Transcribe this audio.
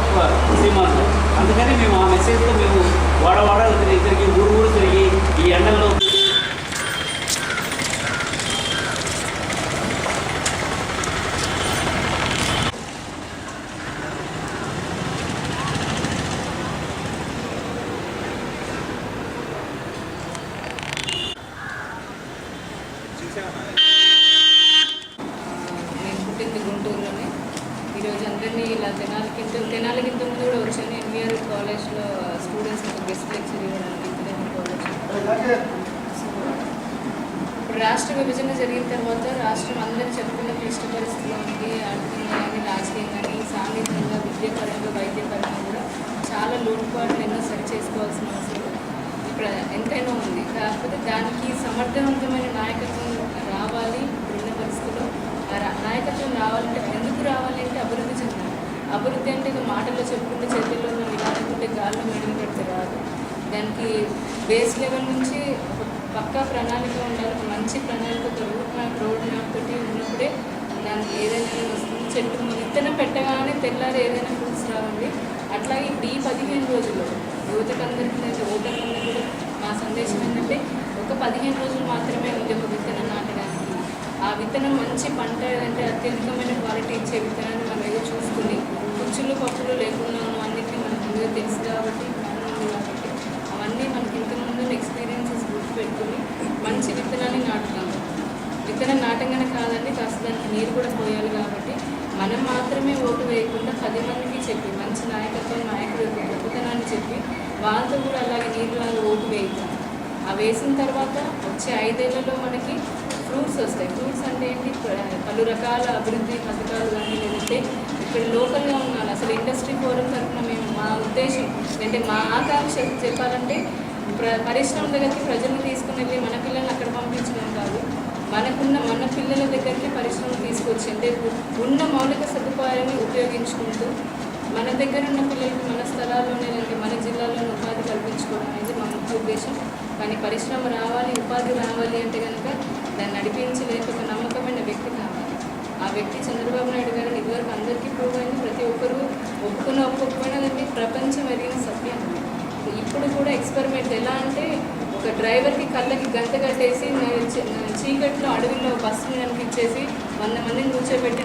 Of Seemandhra. అందుకని మేము ఆ మెసేజ్లో మేము వాడవాడలు తిరిగి ఊరు తిరిగి ఈ ఎండల్లో నేను పుట్టింది గుంటూరులోనే. ఈరోజు అందరినీ ఇలా తెనాలి కింద ముందు కూడా వచ్చాను. ఎన్వీఆర్ కాలేజ్లో స్టూడెంట్స్ గెస్ట్ లెక్చర్ ఇవ్వడానికి ఇంజనీరింగ్ కాలేజ్. ఇప్పుడు రాష్ట్ర విభజన జరిగిన తర్వాత రాష్ట్రం అందరూ చెప్పుకున్న క్లిష్ట పరిస్థితిలో ఉంది. ఆర్థికంగా రాజకీయంగా సాంఘికంగా విద్యాపరంగా వైద్యపరంగా కూడా చాలా లోటుపాట్లు ఎన్నో సరి చేసుకోవాల్సిన అవసరం ఇప్పుడు ఎంతైనా ఉంది. కాకపోతే దానికి సమర్థవంతమైన నాయకత్వం రావాలి. ఇప్పుడున్న పరిస్థితుల్లో నాయకత్వం రావాలంటే ఎందుకు రావాలంటే అభివృద్ధి చెందాలి. అభివృద్ధి అంటే మాటల్లో చెప్పుకుంటే చేతుల్లో విధానకుంటే గాల్లో మెడుగు పెడితే రాదు. దానికి బేస్ లెవెల్ నుంచి ఒక పక్కా ప్రణాళిక ఉండాలి. ఒక మంచి ప్రణాళిక, ఒక రోడ్ మ్యాప్ తోటి ఉన్నప్పుడే దానికి ఏదైనా వస్తుంది. చెట్టు విత్తనం పెట్టగానే తెల్లారి ఏదైనా ఫ్రూట్స్ రావండి. అట్లాగే ఇప్పుడు ఈ 15 రోజుల్లో యువతకందరికీ అయితే ఓటర్లందరూ కూడా మా సందేశం ఏంటంటే ఒక 15 రోజులు మాత్రమే ఉంది ఒక విత్తనం నాటడానికి. ఆ విత్తనం మంచి పంట అంటే అత్యధికమైన క్వాలిటీ ఇచ్చే విత్తనాన్ని మనం ఏదో చూసుకుని పుచ్చులు పప్పులు లేకుండా అన్నింటినీ మనకు ముందుగా తెలుసు కాబట్టి అవన్నీ మనకి ఇంతకుముందు ఎక్స్పీరియన్సెస్ గుర్తుపెట్టుకుని మంచి విత్తనాన్ని నాటుతాము. విత్తనం నాటంగానే కాదండి, కాస్త దానికి నీరు కూడా పోయాలి. కాబట్టి మనం మాత్రమే ఓటు వేయకుండా 10 మందికి చెప్పి మంచి నాయకుడు గొప్పతనాన్ని చెప్పి వాళ్ళతో కూడా అలాగే నీరులాగా ఓటు వేయిద్దాం. ఆ వేసిన తర్వాత వచ్చే 5 ఏళ్లలో మనకి ఫ్రూట్స్ వస్తాయి. ఫ్రూట్స్ అంటే ఏంటి, పలు రకాల అభివృద్ధి పథకాలు కానీ లేదంటే ఇక్కడ లోకల్గా ఉన్నాను. అసలు ఇండస్ట్రీ ఫోరం తరఫున మేము మా ఉద్దేశం అంటే మా ఆకాంక్ష చెప్పాలంటే పరిశ్రమ దగ్గరికి ప్రజలను తీసుకుని వెళ్ళి మన పిల్లల్ని అక్కడ పంపించడం కాదు, మన పిల్లల దగ్గరికి పరిశ్రమలు తీసుకొచ్చి అంటే ఉన్న మౌలిక సదుపాయాన్ని ఉపయోగించుకుంటూ మన దగ్గర ఉన్న పిల్లలకి మన స్థలాల్లోనే మన జిల్లాలోనే ఉపాధి కల్పించుకోవడం అనేది మా ముఖ్య ఉద్దేశం. కానీ పరిశ్రమ రావాలి, ఉపాధి రావాలి అంటే కనుక దాన్ని నడిపించలేక ఒక నమ్మకమైన వ్యక్తి కావాలి. ఆ వ్యక్తి చంద్రబాబు నాయుడు గారిని ఇదివరకు అందరికీ ప్రూవ్ అయింది. ప్రతి ఒక్కరూ ఒప్పుకోకపోయినదండి ప్రపంచం ఎరిగిన సత్యం. ఇప్పుడు కూడా ఎక్స్పెరిమెంట్ ఎలా అంటే ఒక డ్రైవర్కి కళ్ళకి గంట కట్టేసి చీకట్లో అడవిలో బస్సుని కనిపించేసి 100 మందిని కూర్చోబెట్టి